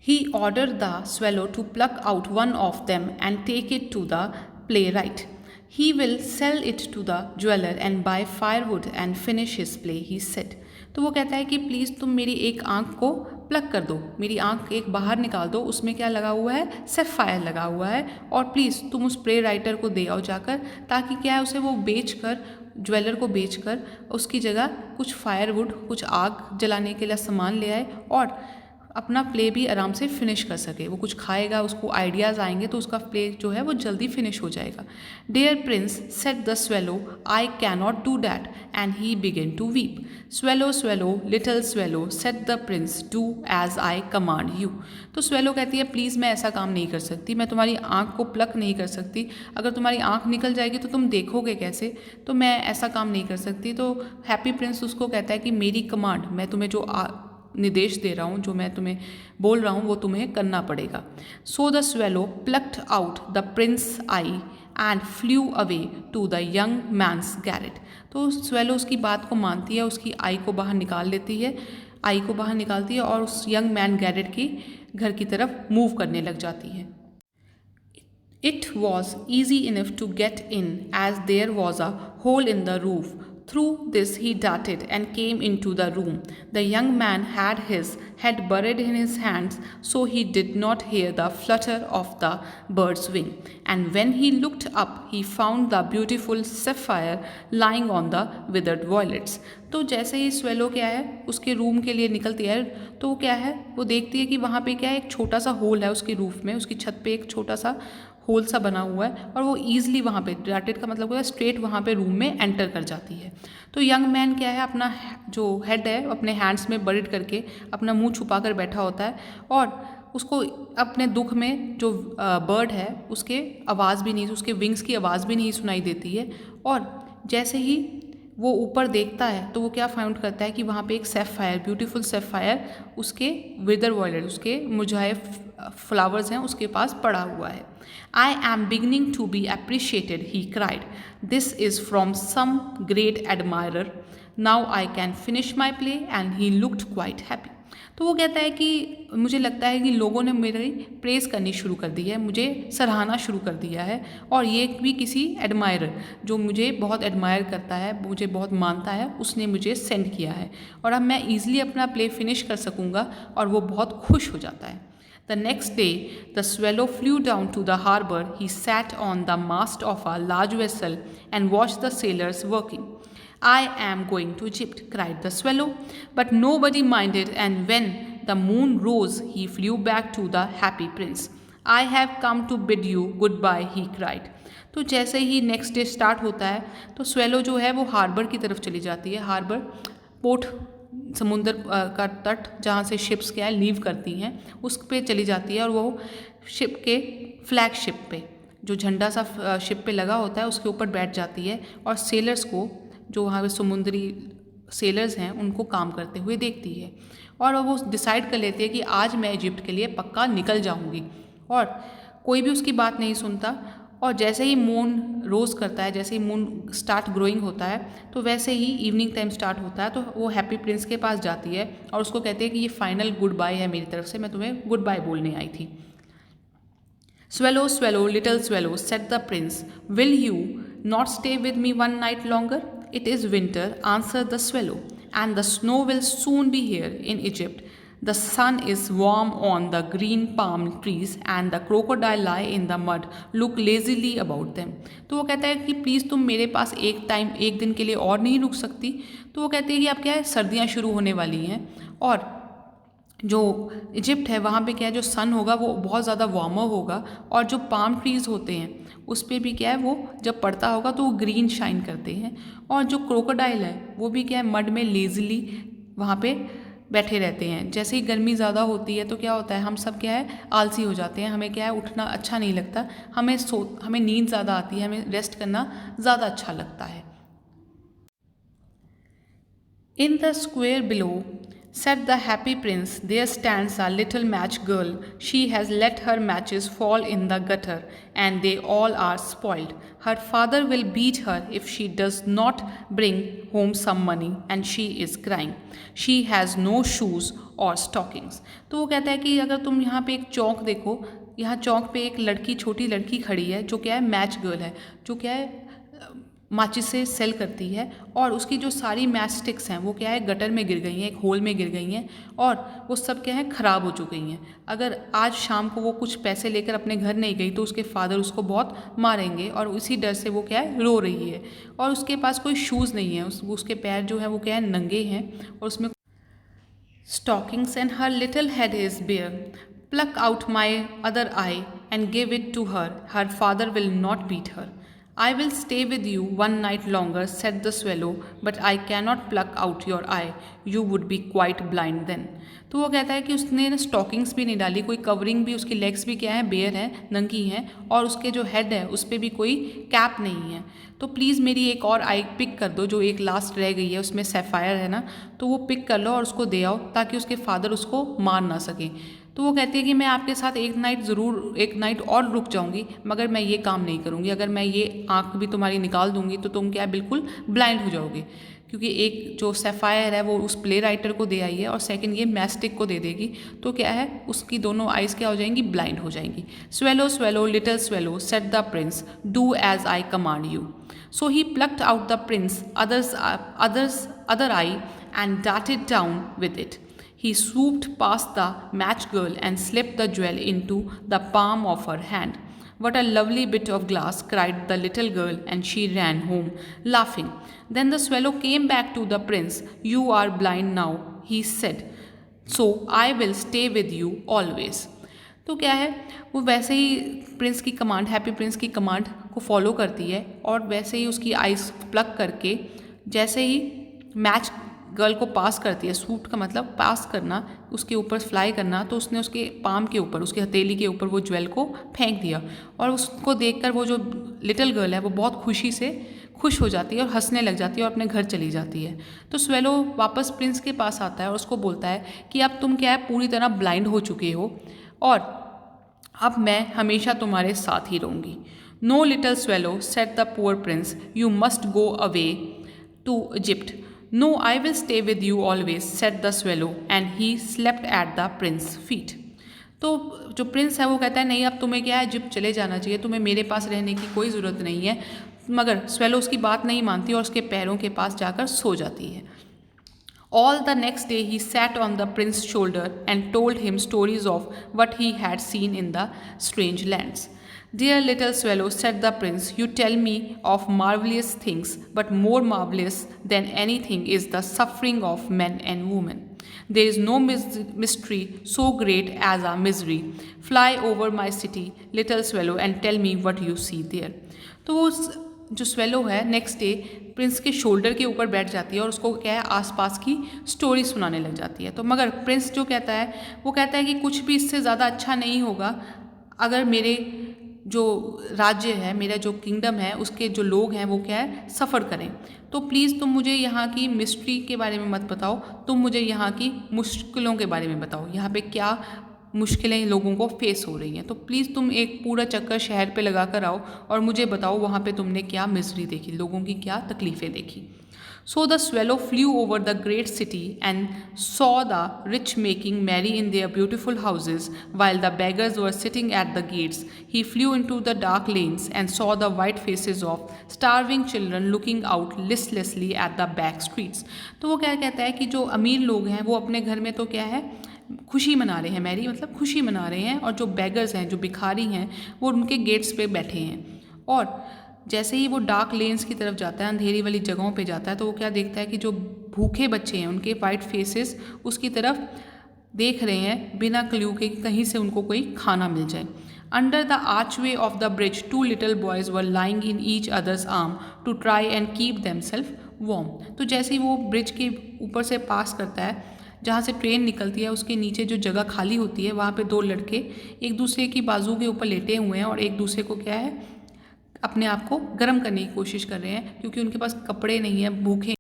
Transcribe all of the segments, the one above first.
He ordered the swallow to pluck out one of them and take it to the playwright. He will sell it to the jeweler and buy firewood and finish his play, he said. तो वो कहता है कि please तुम मेरी एक आँख को प्लग कर दो, मेरी आँख एक बाहर निकाल दो, उसमें क्या लगा हुआ है, सेफायर लगा हुआ है, और प्लीज़ तुम उस प्ले राइटर को दे आओ जाकर, ताकि क्या है उसे वो बेच कर, ज्वेलर को बेच कर उसकी जगह कुछ फायरवुड, कुछ आग जलाने के लिए सामान ले आए और अपना प्ले भी आराम से फिनिश कर सके। वो कुछ खाएगा, उसको आइडियाज़ आएंगे तो उसका प्ले जो है वो जल्दी फिनिश हो जाएगा। Dear prince said the swallow, I can not do that, and he began to weep. Swallow swallow little swallow said the prince, do as I command you. तो स्वेलो कहती है प्लीज़ मैं ऐसा काम नहीं कर सकती, मैं तुम्हारी आँख को प्लक नहीं कर सकती, अगर तुम्हारी आँख निकल जाएगी तो तुम देखोगे कैसे, तो मैं ऐसा काम नहीं कर सकती। तो हैप्पी प्रिंस उसको कहता है कि मेरी कमांड, मैं तुम्हें जो निर्देश दे रहा हूँ, जो मैं तुम्हें बोल रहा हूँ वो तुम्हें करना पड़ेगा। So the swallow plucked out the prince eye and flew away to the young man's garret. तो स्वेलो उसकी बात को मानती है, उसकी आई को बाहर निकाल लेती है, आई को बाहर निकालती है और उस यंग मैन गैरेट की घर की तरफ मूव करने लग जाती है। It was easy enough to get in, as there was a hole in the roof. Through this he darted and came into the room. The young man had his head buried in his hands, so he did not hear the flutter of the bird's wing. And when he looked up, he found the beautiful sapphire lying on the withered violets. तो जैसे ही swallow क्या है उसके room के लिए निकलती है, तो वो क्या है, वो देखती है कि वहाँ पे क्या है, एक छोटा सा होल है उसके रूफ में, उसकी छत पे एक छोटा सा होल सा बना हुआ है, और वो ईजिली वहाँ पे, डार्टेड का मतलब होता है स्ट्रेट वहाँ पे रूम में एंटर कर जाती है। तो यंग मैन क्या है, अपना जो हेड है अपने हैंड्स में बरिड करके अपना मुंह छुपा कर बैठा होता है, और उसको अपने दुख में जो बर्ड है उसके आवाज़ भी नहीं, उसके विंग्स की आवाज़ भी नहीं सुनाई देती है। और जैसे ही वो ऊपर देखता है तो वो क्या फाउंड करता है कि वहाँ पे एक सैफायर, ब्यूटीफुल सैफायर उसके विदर वॉयलेट, उसके मुरझाए फ्लावर्स हैं उसके पास पड़ा हुआ है। I am beginning to be appreciated, he cried, this is from some great admirer, now I can finish my play, and he looked quite happy. तो वो कहता है कि मुझे लगता है कि लोगों ने मेरी प्रेज़ करनी शुरू कर दी है, मुझे सराहना शुरू कर दिया है, और ये भी किसी एडमायरर जो मुझे बहुत एडमायर करता है, मुझे बहुत मानता है, उसने मुझे सेंड किया है, और अब मैं ईजिली अपना प्ले फिनिश कर सकूँगा, और वो बहुत खुश हो जाता है। The next day, the swallow flew down to the harbor. He sat on the mast of a large vessel and watched the sailors working. I am going to Egypt, cried the swallow, but nobody minded, and when the moon rose, he flew back to the happy prince. I have come to bid you goodbye, he cried. तो जैसे ही next day start होता है तो swallow जो है वो harbour की तरफ चली जाती है। हार्बर पोर्ट, समुंदर का तट जहाँ से शिप्स क्या है लीव करती हैं, उस पे चली जाती है, और वो शिप के फ्लैग शिप पे, जो झंडा सा शिप पे लगा होता है, उसके ऊपर बैठ जाती है, और सेलर्स को, जो वहाँ पे समुद्री सेलर्स हैं, उनको काम करते हुए देखती है, और वो डिसाइड कर लेती है कि आज मैं इजिप्ट के लिए पक्का निकल जाऊँगी। और कोई भी उसकी बात नहीं सुनता, और जैसे ही मून रोज़ करता है, जैसे ही मून स्टार्ट ग्रोइंग होता है, तो वैसे ही इवनिंग टाइम स्टार्ट होता है, तो वो हैप्पी प्रिंस के पास जाती है और उसको कहती है कि ये फाइनल गुड बाय है मेरी तरफ से, मैं तुम्हें गुड बाय बोलने आई थी। Swallow swallow little swallow said the Prince, will you not stay with me one night longer? It is winter, answer the swallow, and the snow will soon be here in Egypt. The sun is warm on the green palm trees and the crocodile lie in the mud, look lazily about them. तो वो कहता है कि please तुम मेरे पास एक दिन के लिए और नहीं रुक सकती। तो वो कहती है कि अब क्या है, सर्दियाँ शुरू होने वाली हैं, और जो इजिप्ट है वहाँ पे क्या है, जो सन होगा वो बहुत ज़्यादा वार्मर होगा, और जो पाम ट्रीज़ होते हैं उस पर भी क्या है, वो जब पड़ता होगा तो वो ग्रीन शाइन करते हैं, और जो क्रोकोडाइल है वो भी क्या है, मड में लेज़िली वहाँ पे बैठे रहते हैं। जैसे ही गर्मी ज़्यादा होती है तो क्या होता है, हम सब क्या है आलसी हो जाते हैं, हमें क्या है उठना अच्छा नहीं लगता, हमें नींद ज़्यादा आती है, हमें रेस्ट करना ज़्यादा अच्छा लगता है। In the square below, Said the happy prince, "There stands a little match girl. She has let her matches fall in the gutter, and they all are spoiled. Her father will beat her if she does not bring home some money, and she is crying. She has no shoes or stockings." तो वो कहता है कि अगर तुम यहाँ पे एक चौक देखो, यहाँ चौक पे एक लड़की, छोटी लड़की खड़ी है जो क्या है, मैच गर्ल है, जो क्या है, माचिस से सेल करती है, और उसकी जो सारी मैच स्टिक्स हैं वो क्या है, गटर में गिर गई हैं, एक होल में गिर गई हैं, और वो सब क्या है, ख़राब हो चुकी हैं। अगर आज शाम को वो कुछ पैसे लेकर अपने घर नहीं गई तो उसके फादर उसको बहुत मारेंगे, और उसी डर से वो क्या है, रो रही है। और उसके पास कोई शूज़ नहीं है, उसके पैर जो है वो क्या है, नंगे हैं, और उसमें stockings, and her little head is bare. Pluck out my other eye and give it to her. Her father will not beat her. I will stay with you one night longer, said the swallow, but I cannot pluck out your eye. You would be quite blind then. तो वो कहता है कि उसने stockings भी नहीं डाली, कोई कवरिंग भी, उसकी लेग्स भी क्या है, बेयर है, नंगी हैं, और उसके जो हेड है उस पर भी कोई कैप नहीं है। तो प्लीज़ मेरी एक और आई पिक कर दो, जो एक लास्ट रह गई है उसमें सैफायर है ना, तो वो पिक कर लो और उसको दे आओ ताकि उसके फादर उसको मार ना सकें। तो वो कहती है कि मैं आपके साथ एक नाइट और रुक जाऊंगी, मगर मैं ये काम नहीं करूंगी। अगर मैं ये आँख भी तुम्हारी निकाल दूंगी तो तुम क्या बिल्कुल ब्लाइंड हो जाओगे, क्योंकि एक जो सैफायर है वो उस प्ले राइटर को दे आई है, और सेकंड ये मैस्टिक को दे देगी, तो क्या है, उसकी दोनों आइज़ क्या हो जाएंगी, ब्लाइंड हो जाएंगी। "Swallow, swallow, little swallow," said the prince, "do as I command you." So he plucked out the prince's other eye and darted down with it. He swooped past the match girl and slipped the jewel into the palm of her hand. "What a lovely bit of glass," cried the little girl, and she ran home, laughing. Then the swallow came back to the prince. "You are blind now," he said, "so I will stay with you always." तो क्या है, वो वैसे ही Prince की command, happy Prince की command को follow करती है, और वैसे ही उसकी आइज़ प्लग करके जैसे ही मैच गर्ल को पास करती है, सूट का मतलब पास करना, उसके ऊपर फ्लाई करना, तो उसने उसके पाम के ऊपर, उसके हथेली के ऊपर वो ज्वेल को फेंक दिया, और उसको देखकर वो जो लिटिल गर्ल है वो बहुत खुशी से खुश हो जाती है और हंसने लग जाती है और अपने घर चली जाती है। तो स्वेलो वापस प्रिंस के पास आता है और उसको बोलता है कि अब तुम क्या है, पूरी तरह ब्लाइंड हो चुके हो, और अब मैं हमेशा तुम्हारे साथ ही रहूँगी। "No little swallow," said the poor prince, "you must go away to Egypt." "No, I will stay with you always," said the swallow, and he slept at the prince's feet. तो जो प्रिंस है वो कहता है, नहीं अब तुम्हें क्या है, इजिप्ट चले जाना चाहिए, तुम्हें मेरे पास रहने की कोई ज़रूरत नहीं है। मगर स्वेलो उसकी बात नहीं मानती और उसके पैरों के पास जाकर सो जाती है। All the next day he sat on the prince's shoulder and told him stories of what he had seen in the strange lands. "Dear little swallow," said the prince, "you tell me of marvelous things, but more marvelous than anything is the suffering of men and women. There is no mystery so great as a misery. Fly over my city, little swallow, and tell me what you see there." तो वो जो swallow है next day Prince के shoulder के ऊपर बैठ जाती है और उसको क्या है, आसपास की स्टोरी सुनाने लग जाती है। तो मगर प्रिंस जो कहता है वो कहता है कि कुछ भी इससे ज़्यादा अच्छा नहीं होगा अगर मेरे जो राज्य है, मेरा जो किंगडम है, उसके जो लोग हैं वो क्या है, सफ़र करें। तो प्लीज़ तुम मुझे यहाँ की मिस्ट्री के बारे में मत बताओ, तुम मुझे यहाँ की मुश्किलों के बारे में बताओ, यहाँ पे क्या मुश्किलें लोगों को फेस हो रही हैं। तो प्लीज़ तुम एक पूरा चक्कर शहर पे लगा कर आओ और मुझे बताओ वहाँ पे तुमने क्या मिजरी देखी, लोगों की क्या तकलीफ़ें देखी। So the swallow flew over the great city and saw the rich making merry in their beautiful houses, while the beggars were sitting at the gates. He flew into the dark lanes and saw the white faces of starving children looking out listlessly at the back streets. तो वो क्या कहता है कि जो अमीर लोग हैं वो अपने घर में तो क्या है, खुशी मना रहे हैं, मैरी मतलब खुशी मना रहे हैं, और जो बेगर्स हैं, जो भिखारी हैं, वो उनके गेट्स पे बैठे हैं। और जैसे ही वो डार्क लेन्स की तरफ जाता है, अंधेरी वाली जगहों पे जाता है, तो वो क्या देखता है कि जो भूखे बच्चे हैं उनके वाइट फेसेस उसकी तरफ देख रहे हैं बिना क्ल्यू के कि कहीं से उनको कोई खाना मिल जाए। Under the archway of the bridge 2 little boys were lying in each others arm to try and keep themselves warm. तो जैसे ही वो ब्रिज के ऊपर से पास करता है, जहाँ से ट्रेन निकलती है, उसके नीचे जो जगह खाली होती है वहाँ पे 2 लड़के एक दूसरे की बाजू के ऊपर लेटे हुए हैं और एक दूसरे को क्या है, अपने आप को गर्म करने की कोशिश कर रहे हैं, क्योंकि उनके पास कपड़े नहीं हैं, भूखे।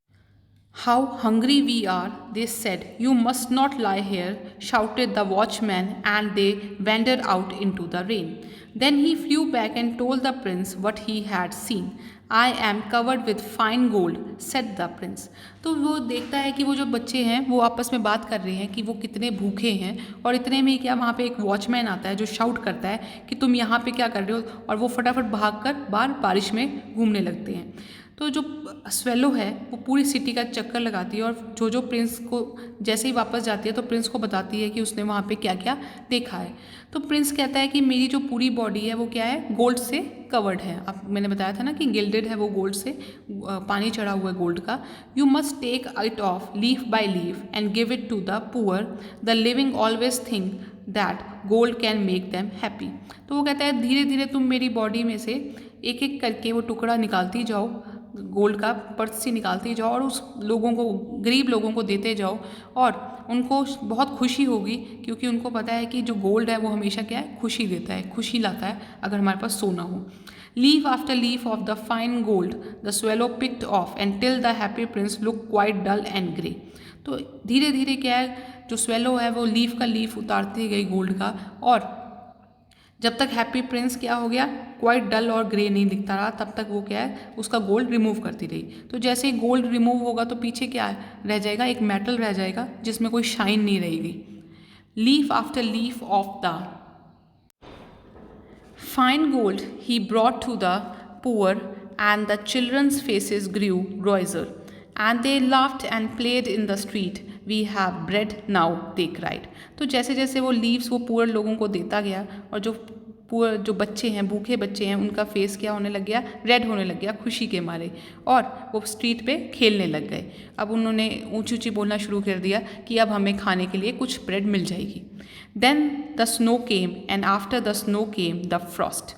How hungry we are, they said. You must not lie here, shouted the watchman, and they wandered out into the rain. Then he flew back and told the prince what he had seen. I am covered with fine gold, said the prince. तो वो देखता है कि वो जो बच्चे हैं वो आपस में बात कर रहे हैं कि वो कितने भूखे हैं, और इतने में क्या वहाँ पे एक वॉचमैन आता है जो शाउट करता है कि तुम यहाँ पे क्या कर रहे हो, और वो फटाफट भागकर बाहर बारिश में घूमने लगते हैं। तो जो स्वेलो है वो पूरी सिटी का चक्कर लगाती है, और जो प्रिंस को जैसे ही वापस जाती है तो प्रिंस को बताती है कि उसने वहाँ पे क्या क्या देखा है। तो प्रिंस कहता है कि मेरी जो पूरी बॉडी है वो क्या है, गोल्ड से कवर्ड है। अब मैंने बताया था ना कि गिल्डेड है वो, गोल्ड से पानी चढ़ा हुआ है गोल्ड का। You must take it off leaf by leaf and give it to the poor, the living always think that gold can make them happy. तो वो कहता है धीरे धीरे तुम मेरी बॉडी में से एक एक करके वो टुकड़ा निकालती जाओ, गोल्ड का पर्स से निकालते जाओ, और उस लोगों को, गरीब लोगों को देते जाओ, और उनको बहुत खुशी होगी, क्योंकि उनको पता है कि जो गोल्ड है वो हमेशा क्या है, खुशी देता है, खुशी लाता है अगर हमारे पास सोना हो। Leaf after leaf of the fine gold the swallow picked off and till the happy prince look quite dull and grey. तो धीरे धीरे क्या है, जो स्वेलो है वो लीफ का लीफ उतारती गई गोल्ड का, और जब तक हैप्पी प्रिंस क्या हो गया, क्वाइट डल और ग्रे नहीं दिखता रहा, तब तक वो क्या है, उसका गोल्ड रिमूव करती रही। तो जैसे ही गोल्ड रिमूव होगा तो पीछे क्या रह जाएगा, एक मेटल रह जाएगा जिसमें कोई शाइन नहीं रहेगी। Leaf after leaf of the fine gold he brought to the poor and the children's faces grew rosier and they laughed and played in the street, we have bread now, they cried. तो जैसे जैसे वो leaves वो poor लोगों को देता गया, और जो बच्चे हैं, भूखे बच्चे हैं, उनका फेस क्या होने लग गया, रेड होने लग गया खुशी के मारे, और वो स्ट्रीट पे खेलने लग गए। अब उन्होंने ऊंची ऊंची बोलना शुरू कर दिया कि अब हमें खाने के लिए कुछ ब्रेड मिल जाएगी। Then the snow came and after the snow came the frost,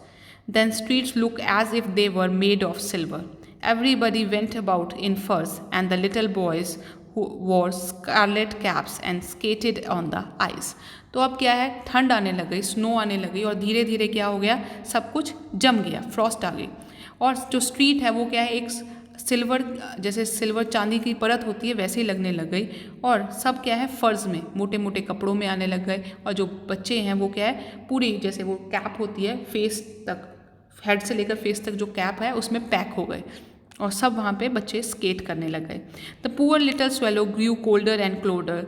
then streets look as if they were made of silver, everybody went about in furs and the little boys who wore scarlet caps and skated on the ice। तो अब क्या है, ठंड आने लग गई, snow आने लगी, और धीरे धीरे क्या हो गया, सब कुछ जम गया, फ्रॉस्ट आ गई, और जो स्ट्रीट है वो क्या है, एक सिल्वर, जैसे सिल्वर चांदी की परत होती है वैसे ही लगने लग गई, और सब क्या है, फर्ज में मोटे मोटे कपड़ों में आने लग गए, और जो बच्चे हैं वो क्या है, पूरी जैसे वो कैप होती है फेस तक, हेड से लेकर फेस तक जो कैप है उसमें पैक हो गए, और सब वहाँ पे बच्चे स्केट करने लग गए। The poor little swallow grew colder and colder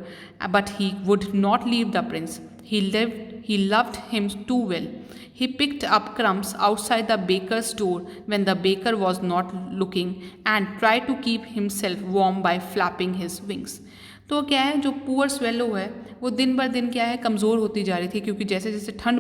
but he would not leave the prince, he loved him too well. He picked up crumbs outside the baker's door when the baker was not looking and tried to keep himself warm by flapping his wings। तो क्या है, जो poor swallow है वो दिन बर दिन क्या है, कमज़ोर होती जा रही थी, क्योंकि जैसे जैसे ठंड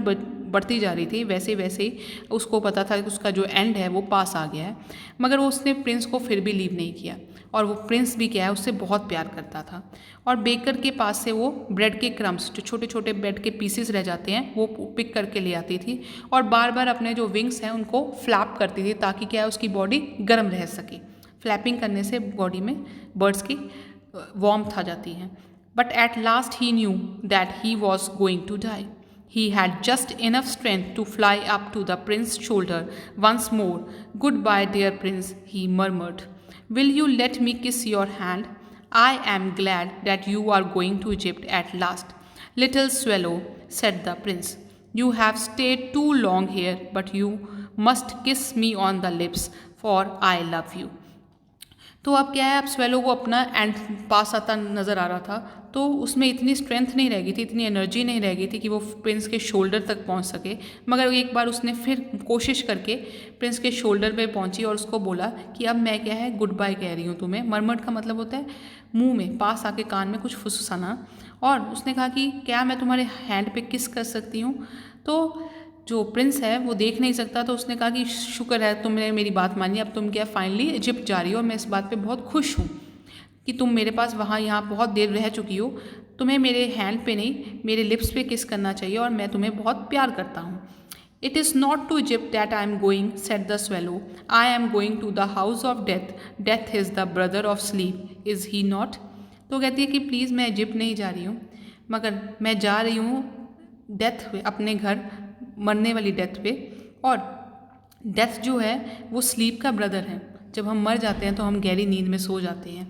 बढ़ती जा रही थी वैसे वैसे ही उसको पता था कि उसका जो एंड है वो पास आ गया है, मगर वो उसने प्रिंस को फिर भी लीव नहीं किया, और वो प्रिंस भी क्या है, उससे बहुत प्यार करता था। और बेकर के पास से वो ब्रेड के क्रम्स, जो छोटे छोटे ब्रेड के पीसेस रह जाते हैं, वो पिक करके ले आती थी, और बार बार अपने जो विंग्स हैं उनको फ्लैप करती थी, ताकि क्या है, उसकी बॉडी गर्म रह सके। फ्लैपिंग करने से बॉडी में बर्ड्स की वार्मथ आ जाती है। But at last he knew that he was going to die. He had just enough strength to fly up to the prince's shoulder once more. "Goodbye, dear prince," he murmured. "Will you let me kiss your hand? I am glad that you are going to Egypt at last." "Little swallow," said the prince, "you have stayed too long here, but you must kiss me on the lips, for I love you." तो अब क्या है, अब swallow को अपना and पास आता नज़र आ रहा था, तो उसमें इतनी स्ट्रेंथ नहीं रह गई थी, इतनी एनर्जी नहीं रह गई थी कि वो प्रिंस के शोल्डर तक पहुंच सके, मगर एक बार उसने फिर कोशिश करके प्रिंस के शोल्डर पे पहुंची और उसको बोला कि अब मैं क्या है, गुड बाय कह रही हूँ तुम्हें। मरमट का मतलब होता है मुंह में, पास आके कान में कुछ फुसफुसाना, और उसने कहा कि क्या मैं तुम्हारे हैंड पे किस कर सकती हूँ। तो जो प्रिंस है वो देख नहीं सकता, तो उसने कहा कि शुक्र है तुमने मेरी बात मानी, अब तुम क्या फाइनली इजिप्ट जा रही हो, मैं इस बात पे बहुत खुश हूँ कि तुम मेरे पास वहाँ यहाँ बहुत देर रह चुकी हो, तुम्हें मेरे हैंड पे नहीं मेरे लिप्स पे किस करना चाहिए, और मैं तुम्हें बहुत प्यार करता हूँ। "It is not to Egypt that I am going," said the swallow. "I am going to the house of death. Death is the brother of sleep, is he not?" तो कहती है कि प्लीज़ मैं इजिप्ट नहीं जा रही हूँ, मगर मैं जा रही हूँ डेथ पे, अपने घर, मरने वाली डेथ पे, और डेथ जो है वो स्लीप का ब्रदर है। जब हम मर जाते हैं तो हम गहरी नींद में सो जाते हैं,